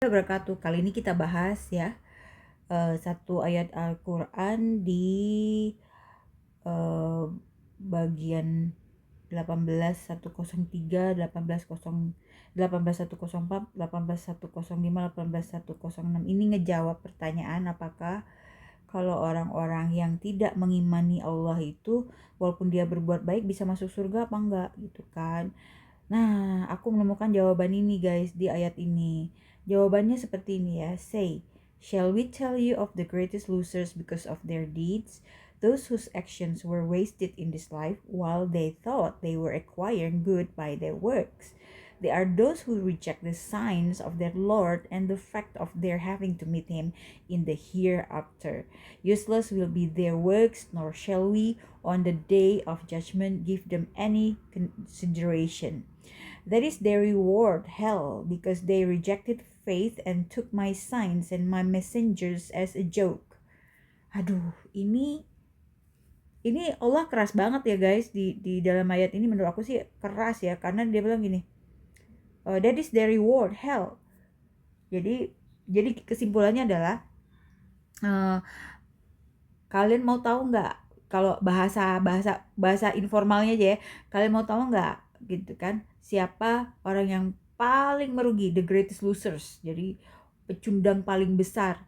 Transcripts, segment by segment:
Wabarakatuh. Kali ini kita bahas ya satu ayat Al-Quran di uh, bagian 18103, 18104, 18105, 18106. Ini ngejawab pertanyaan apakah kalau orang-orang yang tidak mengimani Allah itu walaupun dia berbuat baik bisa masuk surga apa enggak gitu kan. Nah, aku menemukan jawaban ini guys di ayat ini. Jawabannya seperti ini ya. Say, shall we tell you of the greatest losers because of their deeds? Those whose actions were wasted in this life while they thought they were acquiring good by their works. They are those who reject the signs of their Lord and the fact of their having to meet him in the hereafter. Useless will be their works, nor shall we, on the day of judgment, give them any consideration. That is their reward, hell, because they rejected faith and took my signs and my messengers as a joke. Aduh, ini Allah keras banget ya guys di dalam ayat ini. Menurut aku sih keras ya, karena dia bilang gini, that is their reward, hell. Jadi kesimpulannya adalah kalian mau tahu nggak, kalau bahasa informalnya aja ya, kalian mau tahu nggak gitu kan, siapa orang yang paling merugi, the greatest losers, jadi pecundang paling besar,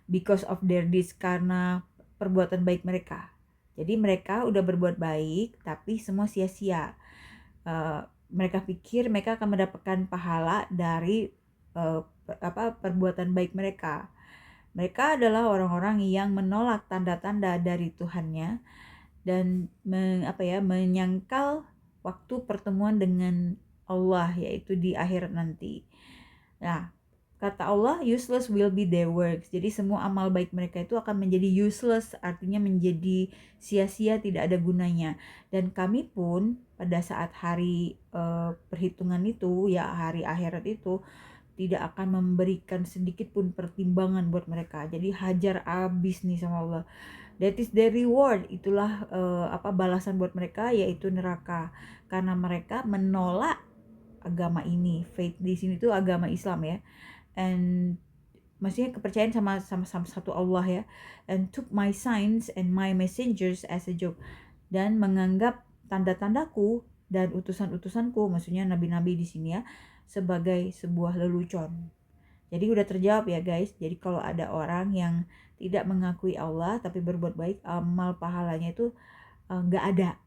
because of their deeds, karena perbuatan baik mereka. Jadi mereka udah berbuat baik tapi semua sia-sia. Mereka pikir mereka akan mendapatkan pahala dari perbuatan baik mereka. Mereka adalah orang-orang yang menolak tanda-tanda dari Tuhannya dan menyangkal waktu pertemuan dengan Allah, yaitu di akhirat nanti. Nah, kata Allah, useless will be their works. Jadi semua amal baik mereka itu akan menjadi useless, artinya menjadi sia-sia, tidak ada gunanya. Dan kami pun pada saat hari perhitungan itu, ya hari akhirat itu, tidak akan memberikan sedikit pun pertimbangan buat mereka. Jadi hajar abis nih sama Allah. That is the reward. Itulah balasan buat mereka, yaitu neraka, karena mereka menolak agama ini. Faith di sini tuh agama Islam ya. And maksudnya kepercayaan sama satu Allah ya. And took my signs and my messengers as a joke. Dan menganggap tanda-tandaku dan utusan-utusanku, maksudnya nabi-nabi di sini ya, sebagai sebuah lelucon. Jadi udah terjawab ya guys. Jadi kalau ada orang yang tidak mengakui Allah tapi berbuat baik, amal pahalanya itu nggak ada.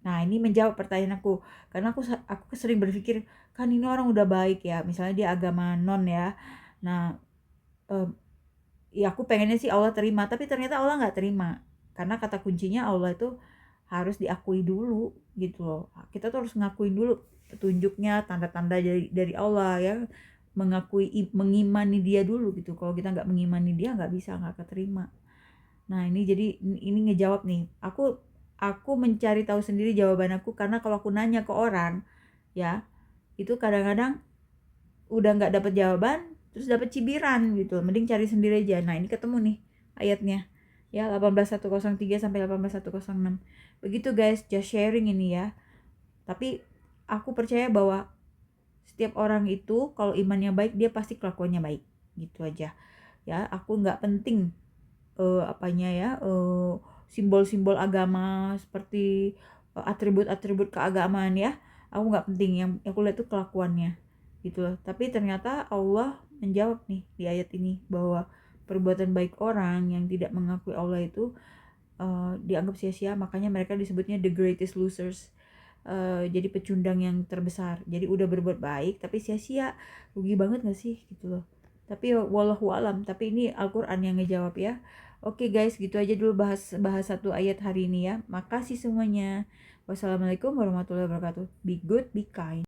Nah, ini menjawab pertanyaan aku, karena aku sering berpikir, kan ini orang udah baik ya, misalnya dia agama non ya. Nah, ya aku pengennya sih Allah terima, tapi ternyata Allah nggak terima, karena kata kuncinya Allah itu harus diakui dulu gitu loh. Kita tuh harus ngakuin dulu petunjuknya, tanda-tanda dari Allah ya, mengimani dia dulu gitu. Kalau kita nggak mengimani dia, nggak bisa, nggak keterima. Nah ini jadi ini ngejawab nih, aku mencari tahu sendiri jawaban aku, karena kalau aku nanya ke orang ya, itu kadang-kadang udah nggak dapet jawaban, terus dapet cibiran gitu. Mending cari sendiri aja. Nah ini ketemu nih ayatnya ya, 18103 sampai 18106. Begitu guys, just sharing ini ya. Tapi aku percaya bahwa setiap orang itu kalau imannya baik, dia pasti kelakuannya baik. Gitu aja ya. Aku nggak penting simbol-simbol agama seperti atribut-atribut keagamaan ya. Aku nggak penting, yang aku lihat tuh kelakuannya gitu loh. Tapi ternyata Allah menjawab nih di ayat ini bahwa perbuatan baik orang yang tidak mengakui Allah itu dianggap sia-sia, makanya mereka disebutnya the greatest losers. Jadi pecundang yang terbesar. Jadi udah berbuat baik tapi sia-sia, rugi banget gak sih gitu loh. Tapi wallahu alam, tapi ini Al-Quran yang ngejawab ya. Oke guys, gitu aja dulu bahas satu ayat hari ini ya. Makasih semuanya. Wassalamualaikum warahmatullahi wabarakatuh. Be good, be kind.